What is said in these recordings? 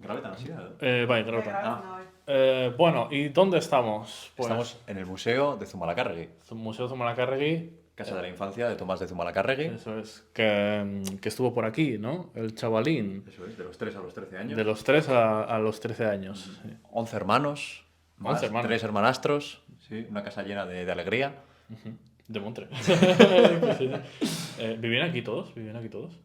Gravetan así, ¿no? Bai, Gravetan. Ah. Bueno, ¿y dónde estamos? Pues Estamos en el Museo de Zumalacárregui, Museo Zumalacárregui, Casa de la Infancia de Tomás de Zumalacárregui. eso es, que estuvo por aquí, ¿no? El chavalín, Eso es, de los 3 a los 13 años. de los 3 a los 13 años. Sí. 11 hermanos, más 11 hermanos. 3 hermanastros. Sí, una casa llena de alegría. De Montre. Sí. ¿Vivían aquí todos? ¿Vivían aquí todos?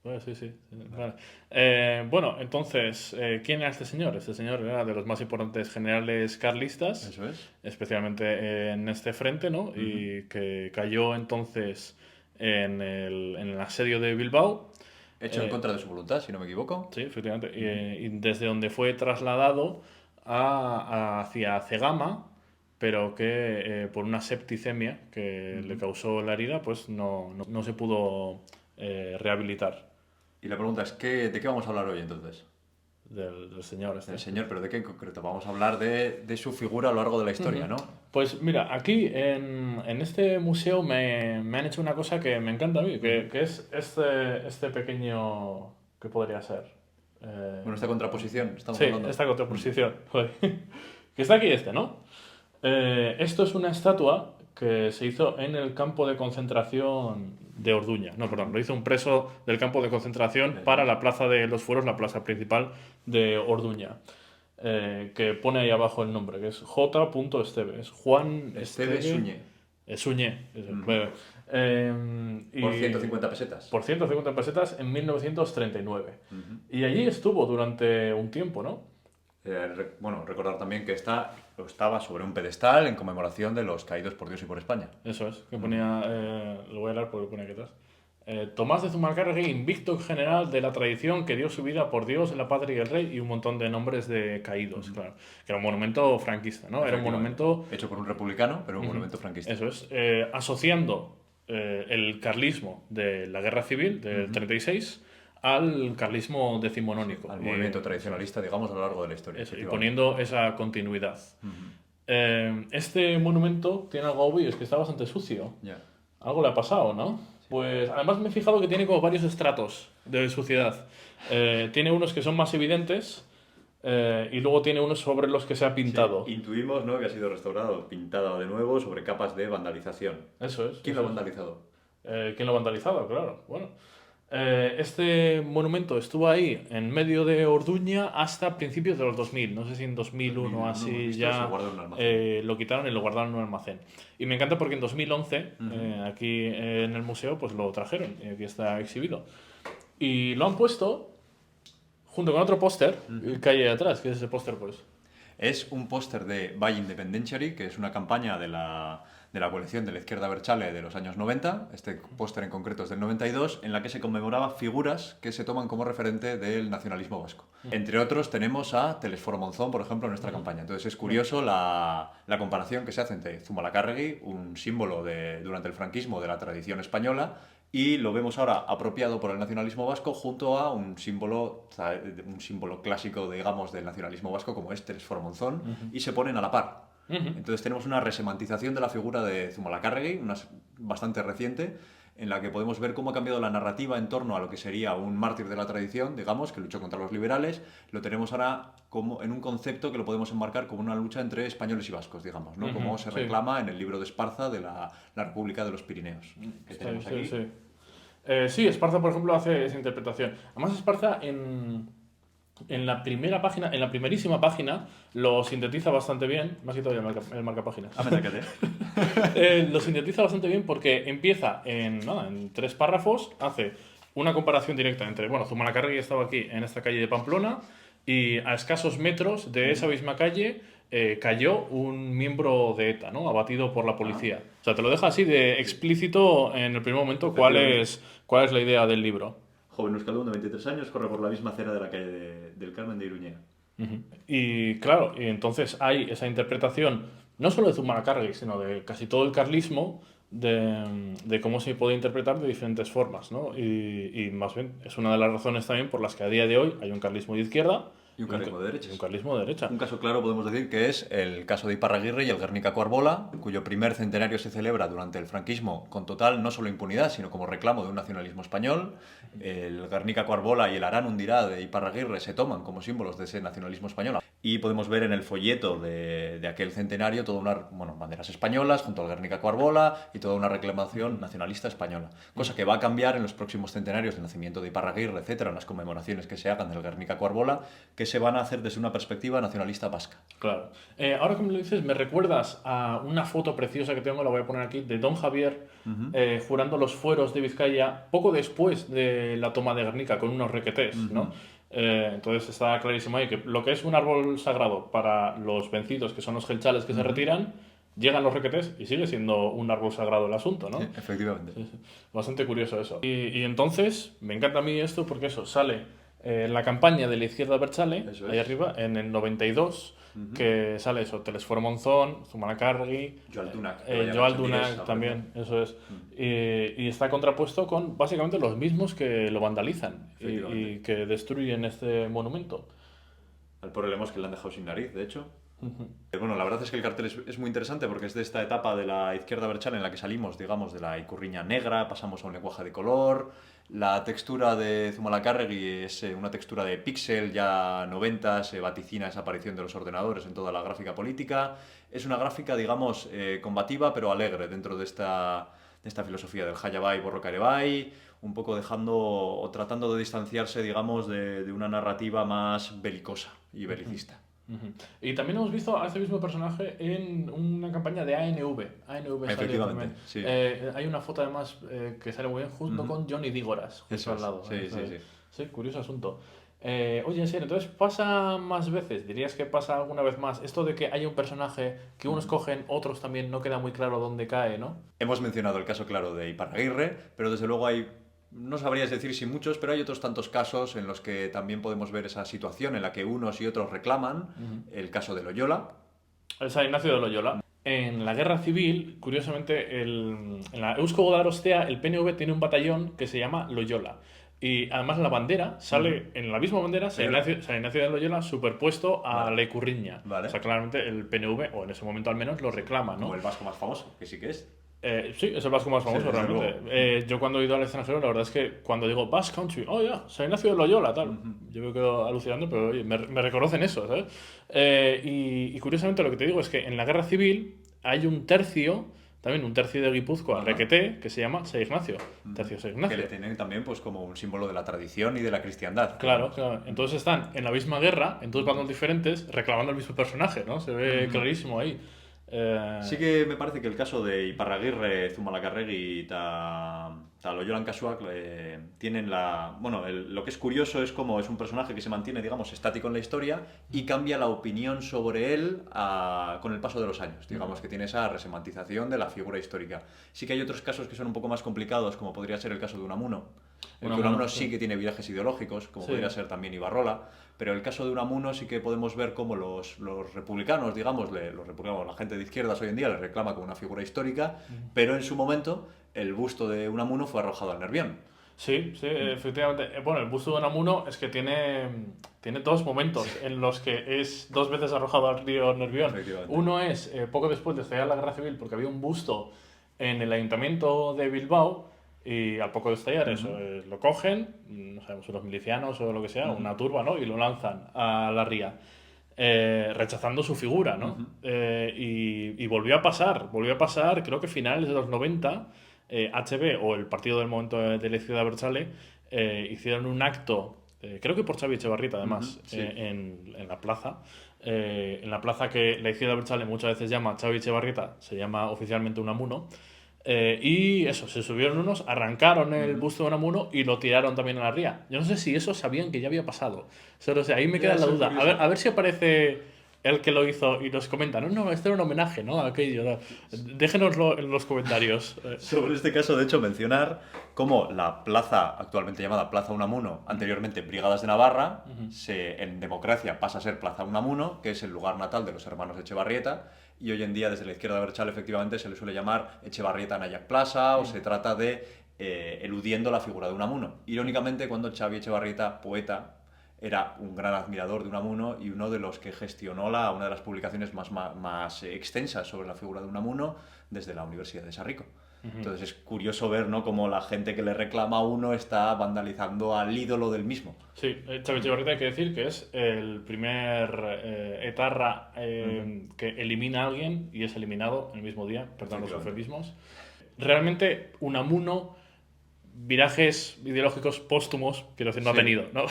Bueno, sí, sí. Vale. Bueno, entonces, ¿quién era este señor? Este señor era de los más importantes generales carlistas, Eso es. especialmente en este frente, ¿no? Y que cayó entonces en el asedio de Bilbao. Hecho en contra de su voluntad, si no me equivoco. Sí, efectivamente. Y desde donde fue trasladado hacia Cegama, pero que por una septicemia que le causó la herida, pues no se pudo rehabilitar Y la pregunta es, ¿de qué vamos a hablar hoy entonces? del señor este. Del señor, pero ¿de qué en concreto? Vamos a hablar de su figura a lo largo de la historia, ¿no? Pues mira, aquí en este museo me han hecho una cosa que me encanta a mí, que es este pequeño... ¿Qué podría ser? Bueno, esta contraposición, estamos Sí, hablando. esta contraposición. Joder. Que está aquí ¿no? Esto es una estatua que se hizo en el campo de concentración de Orduña. No, perdón, lo hizo un preso del campo de concentración para la plaza de los Fueros, la plaza principal de Orduña. Que pone ahí abajo el nombre, que es J. Esteve. Es Juan Esteve Suñé. Suñé. Por 150 pesetas. Por 150 pesetas en 1939. Y allí estuvo durante un tiempo, ¿no? Bueno, recordar también que estaba sobre un pedestal en conmemoración de los caídos por Dios y por España. Eso es, que ponía, lo voy a leer porque lo pone aquí atrás. Tomás de Zumalacárregui, invicto general de la tradición que dio su vida por Dios, la patria y el rey, y un montón de nombres de caídos, claro. Que era un monumento franquista, ¿no? Era un monumento... Hecho por un republicano, pero un monumento franquista. Eso es, asociando el carlismo de la guerra civil del 36 al carlismo decimonónico. Al movimiento tradicionalista, digamos, a lo largo de la historia. Eso, y poniendo esa continuidad. Este monumento tiene algo obvio, es que está bastante sucio. Ya. Algo le ha pasado, ¿no? Pues además me he fijado que tiene como varios estratos de suciedad. Tiene unos que son más evidentes y luego tiene unos sobre los que se ha pintado. Sí, intuimos, ¿no?, que ha sido restaurado, pintado de nuevo sobre capas de vandalización. Eso es. ¿Quién lo ha vandalizado? ¿Quién lo ha vandalizado? Claro. Bueno. Este monumento estuvo ahí en medio de Orduña hasta principios de los 2000. No sé si en 2001 o así ya lo quitaron y lo guardaron en un almacén. Y me encanta porque en 2011 aquí en el museo pues lo trajeron y aquí está exhibido. Y lo han puesto junto con otro póster que hay ahí atrás. ¿Qué es ese póster pues? Es un póster de Valle Independentiary, que es una campaña de la coalición de la izquierda Abertzale de los años 90, este póster en concreto es del 92, en la que se conmemoraba figuras que se toman como referente del nacionalismo vasco. Entre otros tenemos a Telesforo Monzón, por ejemplo, en nuestra campaña. Entonces es curioso la comparación que se hace entre Zumalacárregui, un símbolo durante el franquismo de la tradición española, y lo vemos ahora apropiado por el nacionalismo vasco junto a un símbolo clásico, digamos, del nacionalismo vasco como es Telesforo Monzón, y se ponen a la par. Entonces tenemos una resemantización de la figura de Zumalacárregui, bastante reciente, en la que podemos ver cómo ha cambiado la narrativa en torno a lo que sería un mártir de la tradición, digamos, que luchó contra los liberales. Lo tenemos ahora como en un concepto que lo podemos enmarcar como una lucha entre españoles y vascos, digamos, ¿no? Como se reclama en el libro de Esparza de la República de los Pirineos, que tenemos aquí. Sí, Esparza, por ejemplo, hace esa interpretación. Además, Esparza en la primera página, en la primerísima página, lo sintetiza bastante bien. Me has quitado ya el marcapáginas. Lo sintetiza bastante bien porque empieza en 3 párrafos, hace una comparación directa entre, bueno, Zumalacárregui estaba aquí en esta calle de Pamplona y a escasos metros de esa misma calle cayó un miembro de ETA, ¿no? Abatido por la policía. O sea, te lo deja así de explícito en el primer momento cuál es la idea del libro. Joven euskaldun de 23 años corre por la misma acera de la calle del Carmen de Iruña. Y claro, y entonces hay esa interpretación no solo de Zumalacárregui, sino de casi todo el carlismo de cómo se puede interpretar de diferentes formas, ¿no? Y más bien es una de las razones también por las que a día de hoy hay un carlismo de izquierda Y un carlismo de derechas. Un carlismo de derecha. Un caso claro podemos decir que es el caso de Iparraguirre y el Guernica Coarbola, cuyo primer centenario se celebra durante el franquismo con total no solo impunidad, sino como reclamo de un nacionalismo español. El Guernica Coarbola y el Arán Undirá de Iparraguirre se toman como símbolos de ese nacionalismo español. Y podemos ver en el folleto de aquel centenario todas unas banderas españolas junto al Guernica Coarbola y toda una reclamación nacionalista española. Cosa que va a cambiar en los próximos centenarios del nacimiento de Iparraguirre, etcétera, en las conmemoraciones que se hagan del Guernica Coarbola, que se van a hacer desde una perspectiva nacionalista vasca. Claro. Ahora que me lo dices, me recuerdas a una foto preciosa que tengo, la voy a poner aquí, de Don Javier jurando los fueros de Vizcaya poco después de la toma de Guernica con unos requetés, ¿no? Entonces está clarísimo ahí que lo que es un árbol sagrado para los vencidos, que son los gelchales que se retiran, llegan los requetés y sigue siendo un árbol sagrado el asunto, ¿no? Sí, efectivamente. Sí, sí. Bastante curioso eso. Y entonces, me encanta a mí esto porque eso sale en la campaña de la izquierda Berchale, ahí arriba, en el 92, que sale eso, Telesforo Monzón, Zumalacárregui, Joan Dunac, Joan Dunac también, eso es. Y está contrapuesto con básicamente los mismos que lo vandalizan y que destruyen este monumento. Al pobre Lemos que le han dejado sin nariz, de hecho. Bueno, la verdad es que el cartel es muy interesante porque es de esta etapa de la izquierda berchale en la que salimos, digamos, de la icurriña negra, pasamos a un lenguaje de color. La textura de Zumalacárregui es una textura de píxel, ya 90, se vaticina esa aparición de los ordenadores en toda la gráfica política. Es una gráfica, digamos, combativa pero alegre dentro de esta filosofía del Hayabai Borrocarebai, un poco dejando o tratando de distanciarse, digamos, de una narrativa más belicosa y belicista. Y también hemos visto a este mismo personaje en una campaña de ANV. Efectivamente, sí. Hay una foto además que sale muy bien junto con Johnny Dígoras, justo al lado. Sí. Sí, curioso asunto. Oye, en serio, entonces pasa más veces, dirías que pasa alguna vez más, esto de que haya un personaje que unos cogen, otros también no queda muy claro dónde cae, ¿no? Hemos mencionado el caso claro de Iparraguirre, pero desde luego hay, no sabrías decir si muchos, pero hay otros tantos casos en los que también podemos ver esa situación en la que unos y otros reclaman. El caso de Loyola. El San Ignacio de Loyola. En la guerra civil, curiosamente, en la Eusko Gudarostea, el PNV tiene un batallón que se llama Loyola. Y además la bandera sale, en la misma bandera, San Ignacio de Loyola superpuesto a la Icurriña. Vale. O sea, claramente el PNV, o en ese momento al menos, lo reclama, ¿no? Como el vasco más famoso, que sí que es. Sí, es el vasco más famoso, Sí, realmente. Yo cuando he ido al extranjero, la verdad es que cuando digo Basque Country, oh ya, San Ignacio de Loyola, tal. Yo me quedo alucinando, pero oye, me reconocen eso, ¿sabes? Y curiosamente lo que te digo es que en la guerra civil hay un tercio, también un tercio de Guipúzcoa, Requeté, que se llama San Ignacio, tercio San Ignacio. Que le tienen también pues como un símbolo de la tradición y de la cristiandad. Claro. Entonces están en la misma guerra, en dos bandos diferentes, reclamando el mismo personaje, ¿no? Se ve clarísimo ahí. Sí que me parece que el caso de Iparraguirre, Zumalacárregui y Loyola Kasuak tienen lo que es curioso es cómo es un personaje que se mantiene, digamos, estático en la historia y cambia la opinión sobre él con el paso de los años. Digamos que tiene esa resemantización de la figura histórica. Sí que hay otros casos que son un poco más complicados, como podría ser el caso de Unamuno. Unamuno sí que tiene viajes ideológicos, como podría ser también Ibarrola, pero el caso de Unamuno sí que podemos ver cómo los republicanos, digamos, la gente de izquierdas hoy en día le reclama como una figura histórica, pero en su momento el busto de Unamuno fue arrojado al Nervión. Sí, efectivamente. Bueno, el busto de Unamuno es que tiene dos momentos en los que es dos veces arrojado al río Nervión. Uno es poco después de estallar la guerra civil, porque había un busto en el ayuntamiento de Bilbao. Y al poco de estallar eso, lo cogen, no sabemos, unos milicianos o lo que sea, una turba, ¿no? Y lo lanzan a la ría, rechazando su figura, ¿no? Y volvió a pasar, creo que finales de los 90, HB o el partido del momento de la ciudad de Berchale hicieron un acto, creo que por Xavi Etxebarrieta además, en la plaza. En la plaza que la izquierda de Berchale muchas veces llama Xavi Etxebarrieta, se llama oficialmente Unamuno. Y eso, se subieron unos, arrancaron el busto de Unamuno y lo tiraron también a la ría. Yo no sé si eso sabían que ya había pasado. O sea, ahí me queda la duda. A ver si aparece el que lo hizo y nos comenta. No, esto era un homenaje, ¿no? A aquello. ¿No? Déjenoslo en los comentarios. Sobre este caso, de hecho, mencionar cómo la plaza, actualmente llamada Plaza Unamuno, anteriormente Brigadas de Navarra, en democracia pasa a ser Plaza Unamuno, que es el lugar natal de los hermanos Etxebarrieta. Y hoy en día, desde la izquierda de Berchale, efectivamente, se le suele llamar Etxebarrieta Nayak Plaza, o se trata de eludiendo la figura de Unamuno. Irónicamente, cuando Xavi Etxebarrieta, poeta, era un gran admirador de Unamuno y uno de los que gestionó una de las publicaciones más extensas sobre la figura de Unamuno desde la Universidad de Sarrico. Entonces es curioso ver, ¿no?, cómo la gente que le reclama a uno está vandalizando al ídolo del mismo. Sí, Xavi Etxebarrieta hay que decir que es el primer etarra que elimina a alguien y es eliminado en el mismo día, perdón los eufemismos. Realmente Unamuno virajes ideológicos póstumos, quiero decir, no ha tenido, ¿no?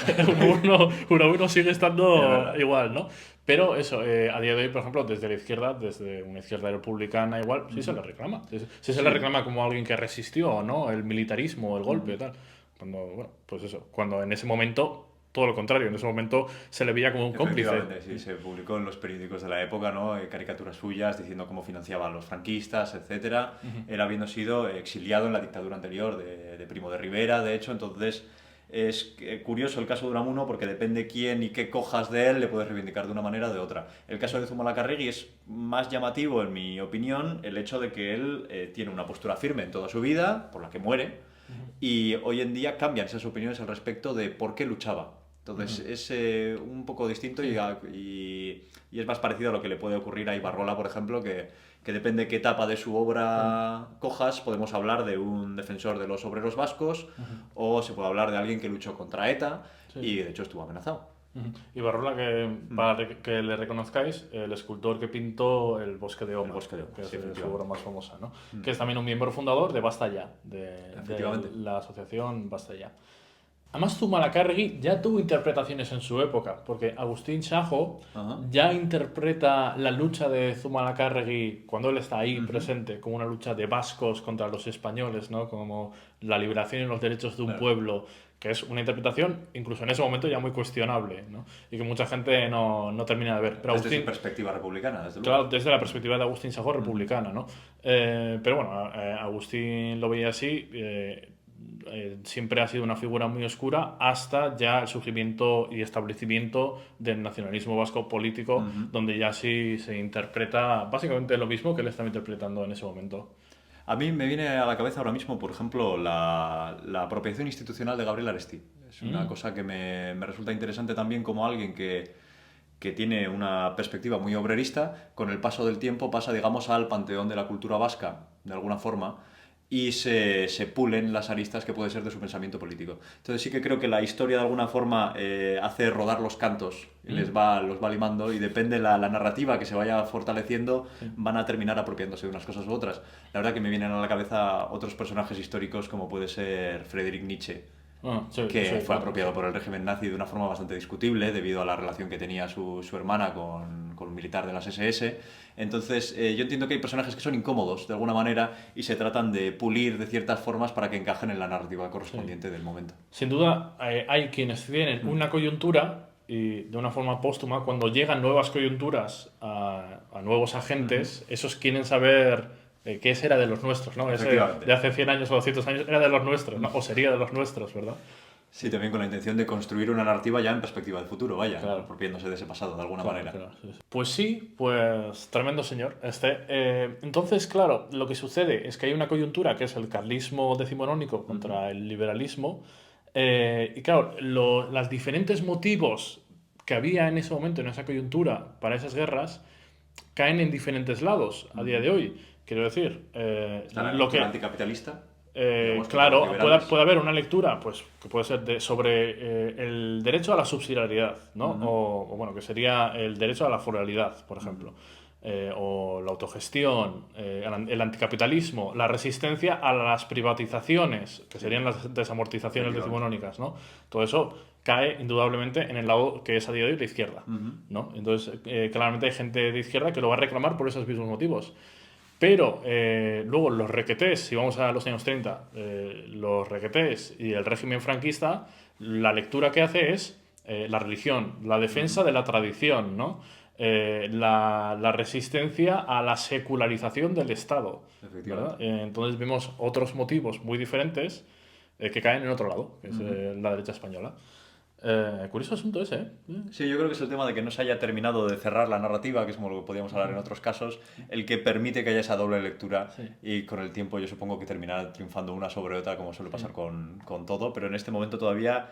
Unamuno sigue estando igual, ¿no? Pero eso, a día de hoy, por ejemplo, desde la izquierda, desde una izquierda republicana igual, sí se le reclama. Sí se le reclama como alguien que resistió, ¿no? El militarismo, el golpe, tal. Cuando, bueno, pues eso, cuando en ese momento, todo lo contrario, en ese momento se le veía como un cómplice. Sí, se publicó en los periódicos de la época, ¿no?, caricaturas suyas diciendo cómo financiaba a los franquistas, etcétera. Él habiendo sido exiliado en la dictadura anterior de Primo de Rivera, de hecho, entonces es curioso el caso de Unamuno porque depende quién y qué cojas de él le puedes reivindicar de una manera o de otra. El caso de Zumalacárregui es más llamativo, en mi opinión, el hecho de que él tiene una postura firme en toda su vida, por la que muere, y hoy en día cambian esas opiniones al respecto de por qué luchaba. Entonces es un poco distinto y es más parecido a lo que le puede ocurrir a Ibarrola, por ejemplo, que depende de qué etapa de su obra cojas, podemos hablar de un defensor de los obreros vascos o se puede hablar de alguien que luchó contra ETA y de hecho estuvo amenazado. Ibarrola, para que le reconozcáis, el escultor que pintó el Bosque de Oma, que es su obra más famosa, ¿no? Que es también un miembro fundador de Basta Ya, de la asociación Basta Ya. Además, Zumalacárregui ya tuvo interpretaciones en su época, porque Agustín Sajo ya interpreta la lucha de Zumalacárregui, cuando él está ahí presente, como una lucha de vascos contra los españoles, ¿no? Como la liberación y los derechos de un pueblo, que es una interpretación, incluso en ese momento, ya muy cuestionable, ¿no? Y que mucha gente no termina de ver. Pero desde su perspectiva republicana, desde luego. Claro, desde la perspectiva de Agustín Sajo republicana, ¿no? Pero bueno, Agustín lo veía así. Siempre ha sido una figura muy oscura hasta ya el surgimiento y establecimiento del nacionalismo vasco político, donde ya sí se interpreta básicamente lo mismo que él estaba interpretando en ese momento. A mí me viene a la cabeza ahora mismo, por ejemplo, la apropiación institucional de Gabriel Aresti. Es una cosa que me resulta interesante también como alguien que tiene una perspectiva muy obrerista, con el paso del tiempo pasa, digamos, al panteón de la cultura vasca, de alguna forma, y se pulen las aristas que puede ser de su pensamiento político. Entonces sí que creo que la historia de alguna forma hace rodar los cantos, y los va limando, y depende la narrativa que se vaya fortaleciendo, van a terminar apropiándose de unas cosas u otras. La verdad que me vienen a la cabeza otros personajes históricos como puede ser Friedrich Nietzsche, que fue apropiado por el régimen nazi de una forma bastante discutible debido a la relación que tenía su hermana con un militar de las SS. Entonces yo entiendo que hay personajes que son incómodos de alguna manera y se tratan de pulir de ciertas formas para que encajen en la narrativa correspondiente del momento. Sin duda hay quienes tienen una coyuntura y de una forma póstuma, cuando llegan nuevas coyunturas a nuevos agentes, esos quieren saber que ese era de los nuestros, ¿no? Ese de hace 100 años o 200 años era de los nuestros, ¿no? O sería de los nuestros, ¿verdad? Sí, también con la intención de construir una narrativa ya en perspectiva del futuro, vaya, apropiándose de ese pasado de alguna manera. Claro, sí. Pues sí, pues tremendo señor entonces, claro, lo que sucede es que hay una coyuntura que es el carlismo decimonónico contra el liberalismo, y claro, los diferentes motivos que había en ese momento, en esa coyuntura, para esas guerras, caen en diferentes lados a día de hoy. Quiero decir, lo que anticapitalista. Claro, puede haber una lectura pues, que puede ser sobre el derecho a la subsidiariedad, ¿no? O bueno, que sería el derecho a la foralidad, por ejemplo, o la autogestión, el anticapitalismo, la resistencia a las privatizaciones, que serían las desamortizaciones decimonónicas, ¿no? Todo eso cae indudablemente en el lado que es a día de hoy la izquierda, ¿no? Entonces, claramente hay gente de izquierda que lo va a reclamar por esos mismos motivos. Pero luego los requetés, si vamos a los años 30, los requetés y el régimen franquista, la lectura que hace es la religión, la defensa de la tradición, ¿no? La resistencia a la secularización del Estado, ¿verdad? Entonces vemos otros motivos muy diferentes que caen en otro lado, que es la derecha española. Curioso asunto ese, ¿eh? Sí, yo creo que es el tema de que no se haya terminado de cerrar la narrativa, que es como lo que podíamos hablar en otros casos, el que permite que haya esa doble lectura Sí. y con el tiempo yo supongo que terminará triunfando una sobre otra, como suele pasar Sí. con todo, pero en este momento todavía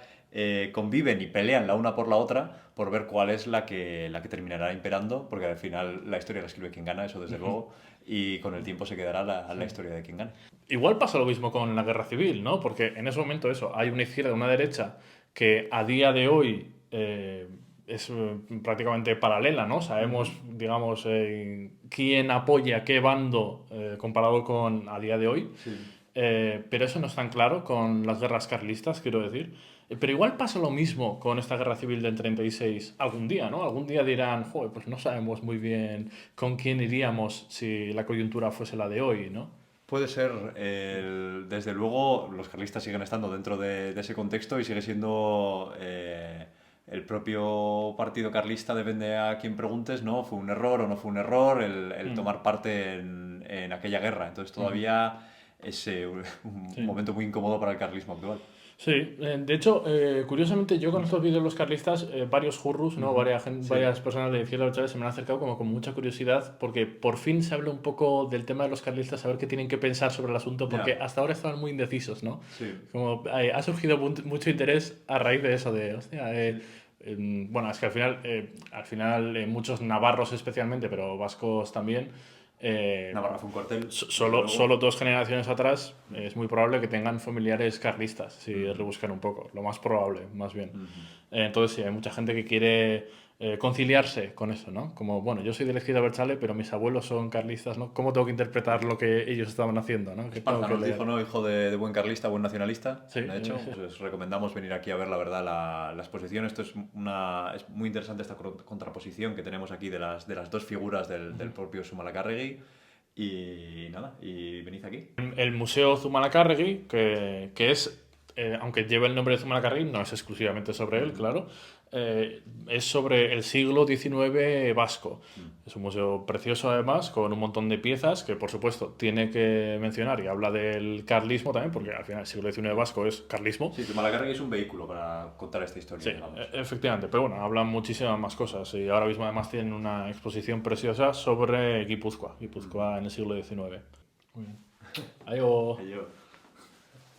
conviven y pelean la una por la otra por ver cuál es la que terminará imperando, porque al final la historia la escribe quien gana, eso desde luego, y con el tiempo se quedará la historia de quien gane. Igual pasa lo mismo con la guerra civil, ¿no? Porque en ese momento eso, hay una izquierda y una derecha que a día de hoy es prácticamente paralela, ¿no? Sabemos, digamos, quién apoya qué bando comparado con a día de hoy. Sí. Pero eso no es tan claro con las guerras carlistas, quiero decir. Pero igual pasa lo mismo con esta guerra civil del 36 algún día, ¿no? Algún día dirán, joder, pues no sabemos muy bien con quién iríamos si la coyuntura fuese la de hoy, ¿no? Puede ser, desde luego, los carlistas siguen estando dentro de ese contexto y sigue siendo el propio partido carlista, depende a quien preguntes, ¿no? ¿Fue un error o no fue un error el tomar parte en aquella guerra? Entonces todavía es un Sí. momento muy incómodo para el carlismo actual. Sí, de hecho, curiosamente yo con estos vídeos de los carlistas, varios jurros, ¿no? Sí. Varias personas de izquierda abertzale se me han acercado como con mucha curiosidad porque por fin se habla un poco del tema de los carlistas, saber qué tienen que pensar sobre el asunto, porque Ya. hasta ahora estaban muy indecisos, ¿no? Sí. Como ha surgido mucho interés a raíz de eso, de, hostia, bueno, es que al final muchos navarros especialmente, pero vascos también, Navarra fue un cuartel, desde Solo, luego. solo 2 generaciones atrás es muy probable que tengan familiares carlistas, si rebuscan un poco, lo más probable, más bien. Entonces sí, hay mucha gente que quiere conciliarse con eso, ¿no? Como, bueno, yo soy de la izquierda Berchale, pero mis abuelos son carlistas, ¿no? ¿Cómo tengo que interpretar lo que ellos estaban haciendo, ¿no? ¿Qué tengo Esparza que nos leer? dijo, ¿no? Hijo de buen carlista, buen nacionalista. Sí, De hecho, pues os recomendamos venir aquí a ver la verdad la exposición. Esto es es muy interesante esta contraposición que tenemos aquí de las dos figuras del propio Zumalacárregui. Y nada, y venid aquí. el Museo Zumalacárregui, que es, aunque lleva el nombre de Zumalacárregui, no es exclusivamente sobre él, claro, es sobre el siglo XIX vasco. Es un museo precioso además, con un montón de piezas que por supuesto tiene que mencionar y habla del carlismo también, porque al final el siglo XIX vasco es carlismo. Sí, Zumalacárregui es un vehículo para contar esta historia, Sí, digamos. efectivamente, pero bueno, hablan muchísimas más cosas y ahora mismo además tienen una exposición preciosa sobre Guipúzcoa en el siglo XIX. Muy bien. Adiós. Yo.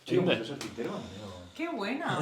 Siguiente. Eso es Quintero. ¡Qué buena!